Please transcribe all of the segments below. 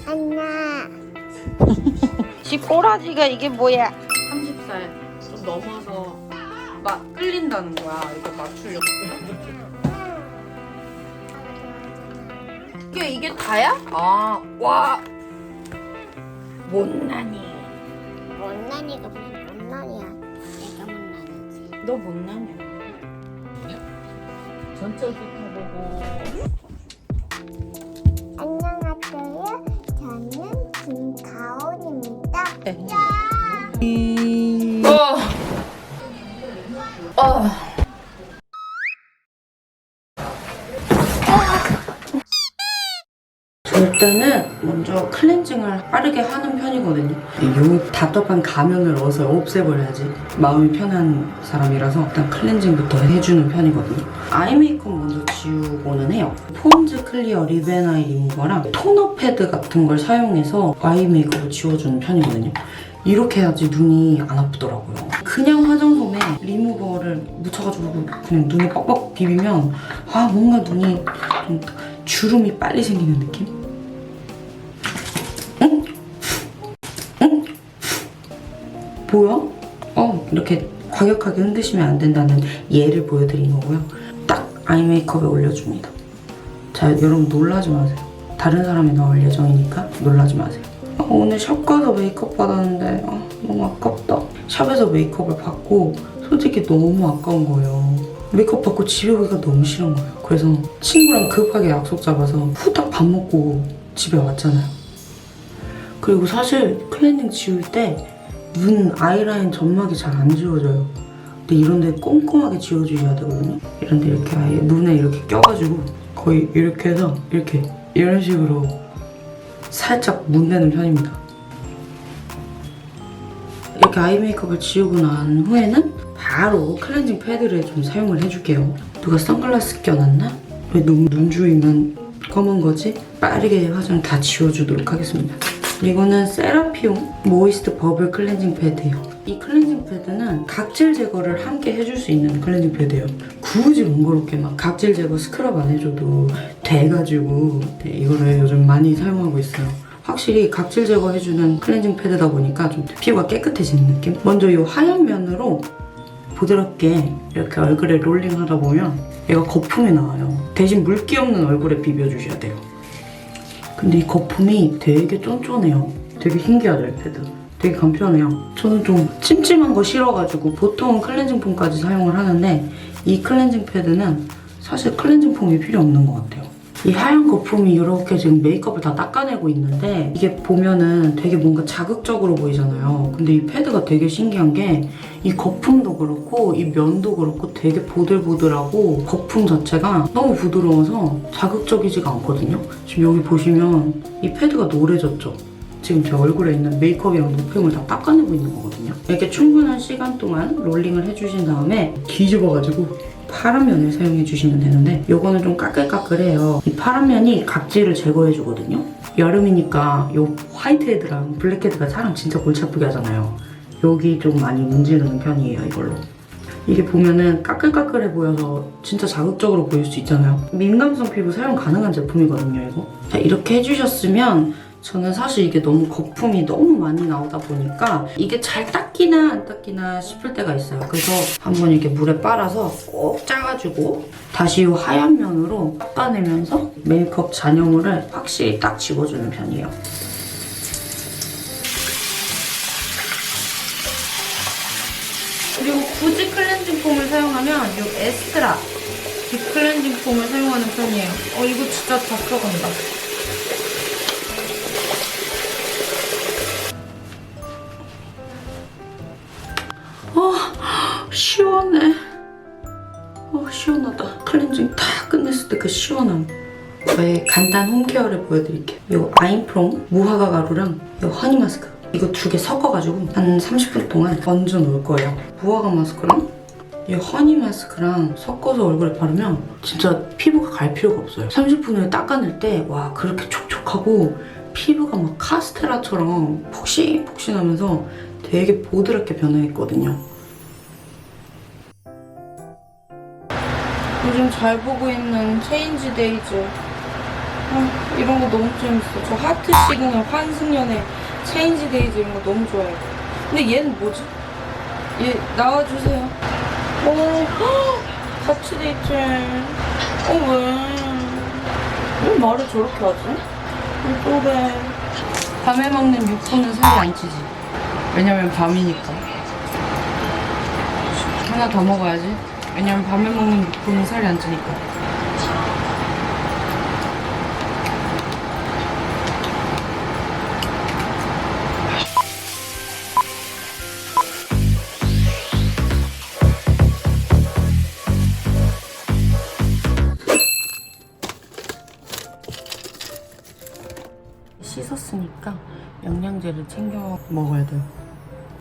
하나. 지 꼬라지가 이게 뭐야? 30살 좀 넘어서 막 끌린다는 거야. 이거 맞추려고. 이게 다야? 아, 와. 못나니. 못난이가 무슨 못난이야. 내가 못난이지. 너 못나냐? 전철도 타보고. 안녕하세요. 저는 김가온입니다. 네. 일단은 먼저 클렌징을 빠르게 하는 편이거든요. 요 답답한 가면을 어서 없애버려야지 마음이 편한 사람이라서 일단 클렌징부터 해주는 편이거든요. 아이 메이크업 먼저 지우고는 해요. 폰즈 클리어 립앤 아이 리무버랑 토너 패드 같은 걸 사용해서 아이 메이크업을 지워주는 편이거든요. 이렇게 해야지 눈이 안 아프더라고요. 그냥 화장솜에 리무버를 묻혀가지고 그냥 눈에 뻑뻑 비비면 뭔가 눈이 좀 주름이 빨리 생기는 느낌? 뭐야? 이렇게 과격하게 흔드시면 안 된다는 예를 보여드린 거고요. 딱 아이 메이크업에 올려줍니다. 자, 여러분 놀라지 마세요. 다른 사람이 나올 예정이니까 놀라지 마세요. 오늘 샵 가서 메이크업 받았는데 너무 아깝다. 샵에서 메이크업을 받고 솔직히 너무 아까운 거예요. 메이크업 받고 집에 오기가 너무 싫은 거예요. 그래서 친구랑 급하게 약속 잡아서 후딱 밥 먹고 집에 왔잖아요. 그리고 사실 클렌징 지울 때 눈 아이라인 점막이 잘 안 지워져요. 근데 이런데 꼼꼼하게 지워주셔야 되거든요. 이런데 이렇게 아예 눈에 이렇게 껴가지고 거의 이렇게 해서 이런 식으로 살짝 문대는 편입니다. 이렇게 아이 메이크업을 지우고 난 후에는 바로 클렌징 패드를 좀 사용을 해줄게요. 누가 선글라스 껴놨나? 왜 눈 주위만 검은 거지? 빠르게 화장 다 지워주도록 하겠습니다. 이거는 세라피움 모이스트 버블 클렌징 패드예요. 이 클렌징 패드는 각질 제거를 함께 해줄 수 있는 클렌징 패드예요. 굳이 번거롭게 막 각질 제거 스크럽 안 해줘도 돼가지고 이거를 요즘 많이 사용하고 있어요. 확실히 각질 제거해주는 클렌징 패드다 보니까 좀 피부가 깨끗해지는 느낌? 먼저 이 하얀 면으로 부드럽게 이렇게 얼굴에 롤링하다 보면 얘가 거품이 나와요. 대신 물기 없는 얼굴에 비벼주셔야 돼요. 근데 이 거품이 되게 쫀쫀해요. 되게 신기하죠, 이 패드. 되게 간편해요. 저는 좀 찜찜한 거 싫어가지고 보통은 클렌징 폼까지 사용을 하는데 이 클렌징 패드는 사실 클렌징 폼이 필요 없는 것 같아요. 이 하얀 거품이 이렇게 지금 메이크업을 다 닦아내고 있는데 이게 보면은 되게 뭔가 자극적으로 보이잖아요. 근데 이 패드가 되게 신기한 게 이 거품도 그렇고 이 면도 그렇고 되게 보들보들하고 거품 자체가 너무 부드러워서 자극적이지가 않거든요. 지금 여기 보시면 이 패드가 노래졌죠? 지금 제 얼굴에 있는 메이크업이랑 노폐물 다 닦아내고 있는 거거든요. 이렇게 충분한 시간 동안 롤링을 해주신 다음에 뒤집어가지고 파란 면을 사용해주시면 되는데 이거는 좀 까끌까끌해요. 이 파란 면이 각질을 제거해주거든요. 여름이니까 이 화이트헤드랑 블랙헤드가 사람 진짜 골치 아프게 하잖아요. 여기 좀 많이 문지르는 편이에요, 이걸로. 이게 보면은 까끌까끌해 보여서 진짜 자극적으로 보일 수 있잖아요. 민감성 피부 사용 가능한 제품이거든요, 이거. 자, 이렇게 해주셨으면 저는 사실 이게 너무 거품이 너무 많이 나오다 보니까 이게 잘 닦이나 안 닦이나 싶을 때가 있어요. 그래서 한번 이렇게 물에 빨아서 꼭 짜가지고 다시 이 하얀 면으로 닦아내면서 메이크업 잔여물을 확실히 딱 집어주는 편이에요. 그리고 굳이 클렌징 폼을 사용하면 이 에스트라 딥 클렌징 폼을 사용하는 편이에요. 이거 진짜 다 들어간다. 시원해. 시원하다. 클렌징 다 끝냈을 때 그 시원함. 저의 간단 홈케어를 보여드릴게요. 이 아임프롬 무화과 가루랑 이 허니 마스크. 이거 두 개 섞어가지고 한 30분 동안 얹어 놓을 거예요. 무화과 마스크랑 이 허니 마스크랑 섞어서 얼굴에 바르면 진짜 피부가 갈 필요가 없어요. 30분 후에 닦아낼 때 와 그렇게 촉촉하고 피부가 막 카스테라처럼 폭신폭신하면서 되게 보드랍게 변해있거든요. 요즘 잘 보고 있는 체인지 데이즈. 이런 거 너무 재밌어. 저 하트 시그널, 환승연애, 체인지 데이즈 이런 거 너무 좋아해요. 근데 얘는 뭐지? 얘 나와주세요. 같이 데이트. 왜 말을 저렇게 하지? 또 그래. 밤에 먹는 육포는 살이 안 찌지. 왜냐면 밤이니까. 하나 더 먹어야지. 왜냐면 밤에 먹는 육포는 살이 안 찌니까. 씻었으니까 영양제를 챙겨 먹어야 돼요.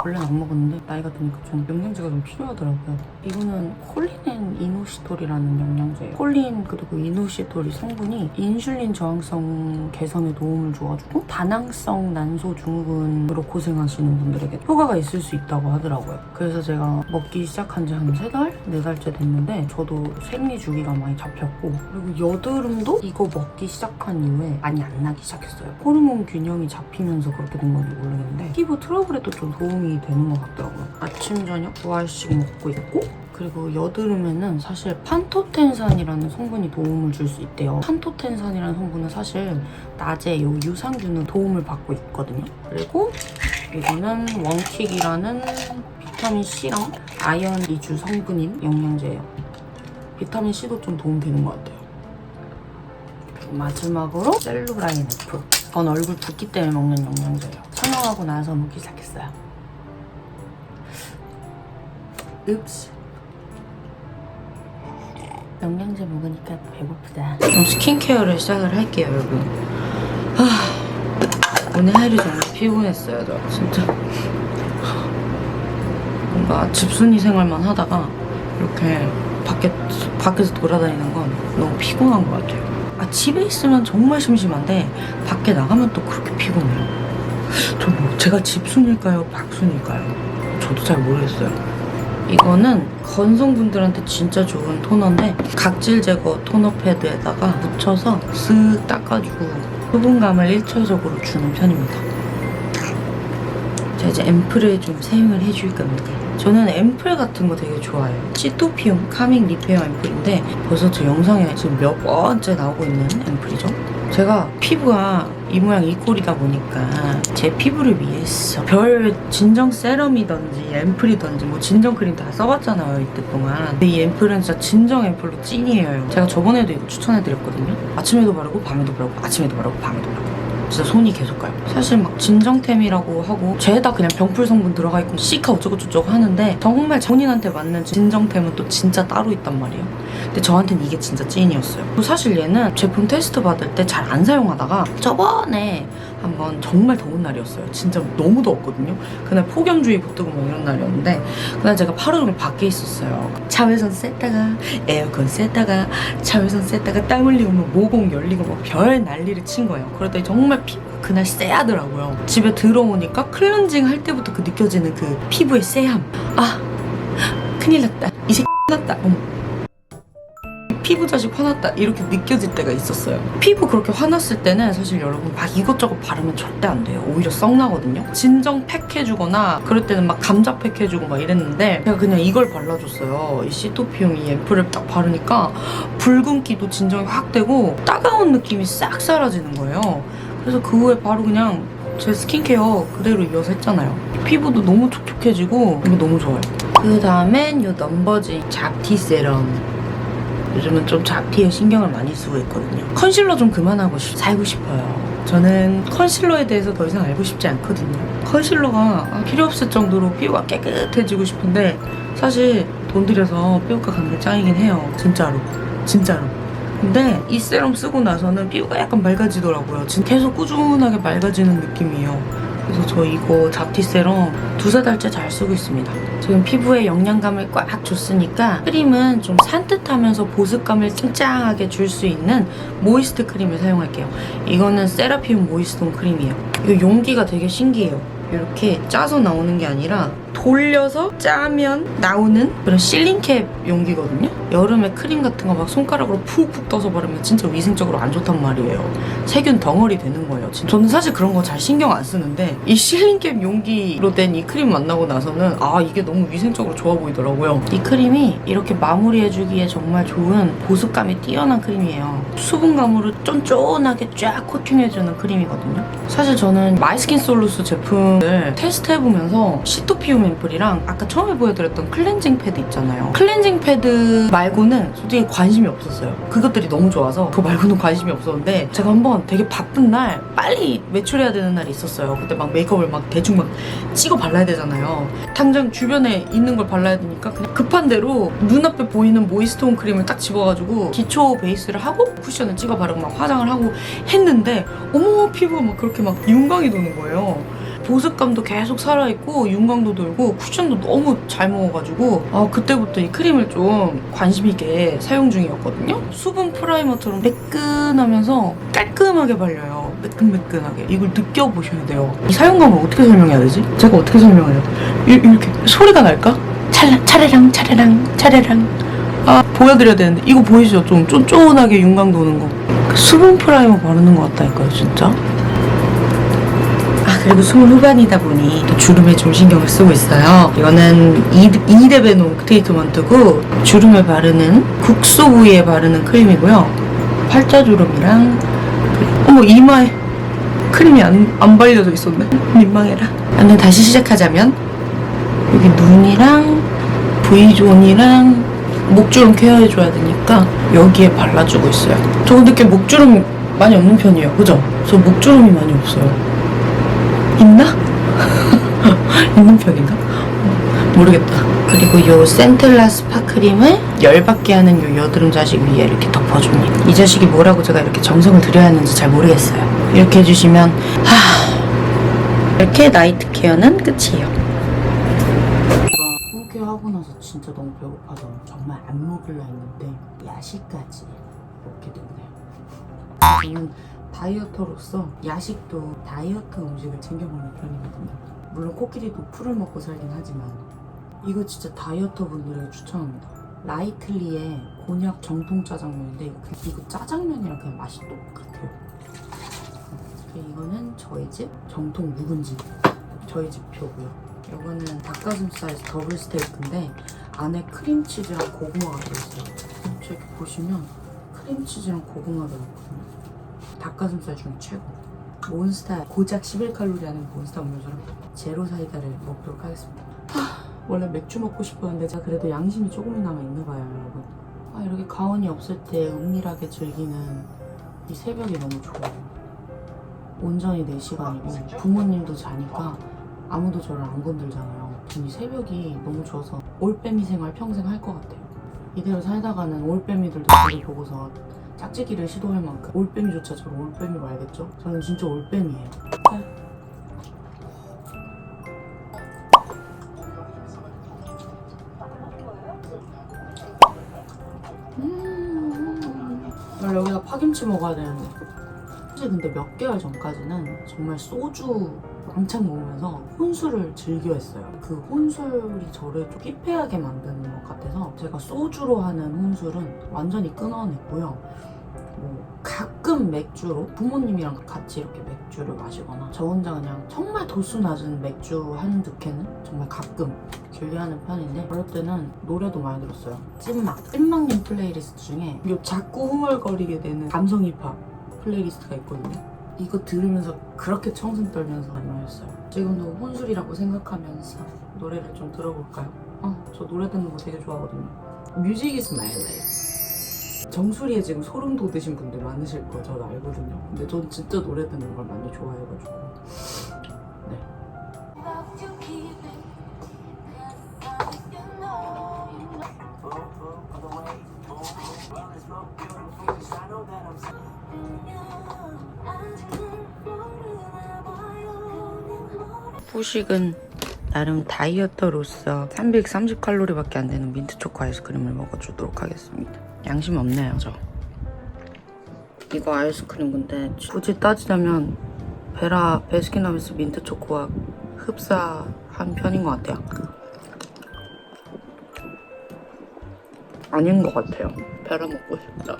원래 안 먹었는데 나이가 드니까 좀 영양제가 좀 필요하더라고요. 이거는 콜린 이노시톨이라는 영양제예요. 콜린 그리고 이노시톨이 성분이 인슐린 저항성 개선에 도움을 줘가지고 다낭성 난소 증후군으로 고생하시는 분들에게 효과가 있을 수 있다고 하더라고요. 그래서 제가 먹기 시작한 지 한 3달? 4달째 됐는데 저도 생리 주기가 많이 잡혔고 그리고 여드름도 이거 먹기 시작한 이후에 많이 안 나기 시작했어요. 호르몬 균형이 잡히면서 그렇게 된 건지 모르겠는데 피부 트러블에도 좀 도움이 되는 것 같더라고요. 아침 저녁 2알씩 먹고 있고 그리고 여드름에는 사실 판토텐산이라는 성분이 도움을 줄 수 있대요. 판토텐산이라는 성분은 사실 낮에 요 유산균은 도움을 받고 있거든요. 그리고 이거는 원킥이라는 비타민C랑 아연 이주 성분인 영양제예요. 비타민C도 좀 도움되는 것 같아요. 마지막으로 셀루라인 F. 이건 얼굴 붓기 때문에 먹는 영양제예요. 성형하고 나서 먹기 시작했어요. 읍스. 영양제 먹으니까 배고프다. 그럼 스킨케어를 시작을 할게요, 여러분. 오늘 하루 정말 피곤했어요, 저 진짜. 뭔가 집순이 생활만 하다가 이렇게 밖에서 돌아다니는 건 너무 피곤한 것 같아요. 집에 있으면 정말 심심한데 밖에 나가면 또 그렇게 피곤해요. 제가 집순일까요? 박순일까요? 저도 잘 모르겠어요. 이거는 건성분들한테 진짜 좋은 토너인데 각질 제거 토너 패드에다가 묻혀서 쓱 닦아주고 수분감을 일차적으로 주는 편입니다. 제가 이제 앰플을 좀 사용을 해줄 겁니다. 저는 앰플 같은 거 되게 좋아해요. 시토피움 카밍 리페어 앰플인데 벌써 저 영상에 지금 몇 번째 나오고 있는 앰플이죠. 제가 피부가 이 모양 이 꼴이다 보니까 제 피부를 위해서 별 진정 세럼이든지 앰플이든지 뭐 진정 크림 다 써봤잖아요 이때 동안. 근데 이 앰플은 진짜 진정 앰플로 찐이에요. 제가 저번에도 이거 추천해드렸거든요. 아침에도 바르고 밤에도 바르고 아침에도 바르고 밤에도 바르고 진짜 손이 계속 가요. 사실 막 진정템이라고 하고 죄다 그냥 병풀 성분 들어가 있고 시카 어쩌고저쩌고 하는데 정말 본인한테 맞는 진정템은 또 진짜 따로 있단 말이에요. 근데 저한테는 이게 진짜 찐이었어요. 사실 얘는 제품 테스트 받을 때 잘 안 사용하다가 저번에 한번 정말 더운 날이었어요. 진짜 너무 더웠거든요. 그날 폭염주의 붙고 뭐 이런 날이었는데 그날 제가 하루 종일 밖에 있었어요. 자외선 쐈다가 에어컨 쐈다가 자외선 쐈다가 땀 흘리고 모공 열리고 뭐 별 난리를 친 거예요. 그러더니 정말 피부가 그날 쎄하더라고요. 집에 들어오니까 클렌징 할 때부터 그 느껴지는 그 피부의 쎄함. 큰일 났다. 이 새끼 났다. 어머. 피부 자식 화났다 이렇게 느껴질 때가 있었어요. 피부 그렇게 화났을 때는 사실 여러분 막 이것저것 바르면 절대 안 돼요. 오히려 썩나거든요. 진정 팩 해주거나 그럴 때는 막 감자 팩 해주고 막 이랬는데 제가 그냥 이걸 발라줬어요. 이 시토피움 이 앰플을 딱 바르니까 붉은기도 진정이 확 되고 따가운 느낌이 싹 사라지는 거예요. 그래서 그 후에 바로 그냥 제 스킨케어 그대로 이어서 했잖아요. 피부도 너무 촉촉해지고 이거 너무 좋아요. 그 다음엔 이 넘버지 잡티 세럼. 요즘은 좀 잡티에 신경을 많이 쓰고 있거든요. 컨실러 좀 그만하고 살고 싶어요. 저는 컨실러에 대해서 더 이상 알고 싶지 않거든요. 컨실러가 필요 없을 정도로 피부가 깨끗해지고 싶은데 사실 돈 들여서 피부과 가는 게 짱이긴 해요. 진짜로. 근데 이 세럼 쓰고 나서는 피부가 약간 맑아지더라고요. 지금 계속 꾸준하게 맑아지는 느낌이에요. 그래서 저 이거 잡티 세럼 2-3달째 잘 쓰고 있습니다. 지금 피부에 영양감을 꽉 줬으니까 크림은 좀 산뜻하면서 보습감을 짱짱하게 줄 수 있는 모이스트 크림을 사용할게요. 이거는 세라피움 모이스톤 크림이에요. 이거 용기가 되게 신기해요. 이렇게 짜서 나오는 게 아니라 돌려서 짜면 나오는 그런 실링캡 용기거든요. 여름에 크림 같은 거 막 손가락으로 푹푹 떠서 바르면 진짜 위생적으로 안 좋단 말이에요. 세균 덩어리 되는 거예요. 저는 사실 그런 거 잘 신경 안 쓰는데 이 실링캡 용기로 된 이 크림 만나고 나서는 아 이게 너무 위생적으로 좋아 보이더라고요. 이 크림이 이렇게 마무리해주기에 정말 좋은 보습감이 뛰어난 크림이에요. 수분감으로 쫀쫀하게 쫙 코팅해주는 크림이거든요. 사실 저는 마이스킨 솔루스 제품을 테스트해보면서 시토피움 앰플이랑 아까 처음에 보여드렸던 클렌징 패드 있잖아요. 클렌징 패드 말고는 솔직히 관심이 없었어요. 그것들이 너무 좋아서 그거 말고는 관심이 없었는데 제가 한번 되게 바쁜 날 빨리 외출해야 되는 날이 있었어요. 그때 막 메이크업을 막 대충 막 찍어 발라야 되잖아요. 당장 주변에 있는 걸 발라야 되니까 그냥 급한 대로 눈앞에 보이는 모이스트홈 크림을 딱 집어가지고 기초 베이스를 하고 쿠션을 찍어 바르고 막 화장을 하고 했는데 어머 피부가 막 그렇게 막 윤광이 도는 거예요. 보습감도 계속 살아있고 윤광도 돌고 쿠션도 너무 잘 먹어가지고 그때부터 이 크림을 좀 관심 있게 사용 중이었거든요. 수분 프라이머처럼 매끈하면서 깔끔하게 발려요. 매끈매끈하게. 이걸 느껴보셔야 돼요. 이 사용감을 어떻게 설명해야 되지? 제가 어떻게 설명해요? 이렇게 소리가 날까? 차례랑 차례랑 차례랑 보여드려야 되는데 이거 보이시죠? 좀 쫀쫀하게 윤광 도는 거. 수분 프라이머 바르는 것 같다니까요 진짜. 그리고 20후반이다 보니 또 주름에 좀 신경을 쓰고 있어요. 이거는 이데베노 트리트먼트고 주름에 바르는 국소 부위에 바르는 크림이고요. 팔자주름이랑 어머 이마에 크림이 안 발려져 있었네. 민망해라. 근데 다시 시작하자면 여기 눈이랑 V존이랑 목주름 케어해줘야 되니까 여기에 발라주고 있어요. 저 근데 꽤 목주름 많이 없는 편이에요. 그죠? 저 목주름이 많이 없어요. 있나? 있는 편인가? 모르겠다. 그리고 요 센텔라 스파 크림을 열받게 하는 요 여드름 자식 위에 이렇게 덮어줍니다. 이 자식이 뭐라고 제가 이렇게 정성을 들여야 하는지 잘 모르겠어요. 이렇게 해주시면 이렇게 나이트 케어는 끝이에요. 홈케어 하고 나서 진짜 너무 배고파서 정말 안 먹으려 했는데 야식까지 먹게 됐네요. 저는 다이어터로서 야식도 다이어트 음식을 챙겨 먹는 편이거든요. 물론 코끼리도 풀을 먹고 살긴 하지만 이거 진짜 다이어터 분들에게 추천합니다. 라이틀리의 곤약 정통 짜장면인데 이거 짜장면이랑 그냥 맛이 똑같아요. 이거는 저희 집 정통 묵은지 저희 집 표고요. 이거는 닭가슴살 더블 스테이크인데 안에 크림치즈랑 고구마가 들어있어요. 이렇게 보시면 크림치즈랑 고구마가 들어있거든요. 닭가슴살 중에 최고. 몬스타 고작 11칼로리 하는 몬스타 음료수랑 제로 사이다를 먹도록 하겠습니다. 원래 맥주 먹고 싶었는데 제가 그래도 양심이 조금이나마 있나봐요 여러분. 이렇게 가온이 없을 때 은밀하게 즐기는 이 새벽이 너무 좋아요. 온전히 내 시간이고 부모님도 자니까 아무도 저를 안 건들잖아요. 이 새벽이 너무 좋아서 올빼미 생활 평생 할 것 같아요. 이대로 살다가는 올빼미들도 저를 보고서 짝짓기를 시도할 만큼 올빼미조차 저를 올빼미로 알겠죠? 저는 진짜 올빼미예요. 원래 여기다 파김치 먹어야 되는데 사실 근데 몇 개월 전까지는 정말 소주 왕창 먹으면서 혼술을 즐겨 했어요. 그 혼술이 저를 좀 피폐하게 만드는 것 같아서 제가 소주로 하는 혼술은 완전히 끊어냈고요. 가끔 맥주로 부모님이랑 같이 이렇게 맥주를 마시거나 저 혼자 그냥 정말 도수 낮은 맥주 한두 캔은 정말 가끔 즐겨하는 편인데 그럴 때는 노래도 많이 들었어요. 찐막님 플레이리스트 중에 요 자꾸 흥얼거리게 되는 감성 힙합 플레이리스트가 있거든요. 이거 들으면서 그렇게 청승 떨면서 안녕했어요. 지금도 혼술이라고 생각하면서 노래를 좀 들어볼까요? 저 노래 듣는 거 되게 좋아하거든요. 뮤직 이즈 마이 라이프. 정수리에 지금 소름 돋으신 분들 많으실 거 저도 알거든요. 근데 전 진짜 노래 듣는 걸 많이 좋아해가지고 네. 후식은 나름 다이어터로서 330칼로리밖에 안 되는 민트초코 아이스크림을 먹어주도록 하겠습니다. 양심 없네요 저. 이거 아이스크림 근데 굳이 따지자면 베라 베스킨라빈스 민트초코와 흡사 한 편인 것 같아요. 아닌 것 같아요. 배려먹고 싶다.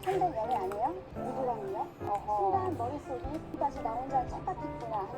근데 연애 안 해요? 누구랑요? 순간 머릿속이 다시 나 혼자 똑같았구나.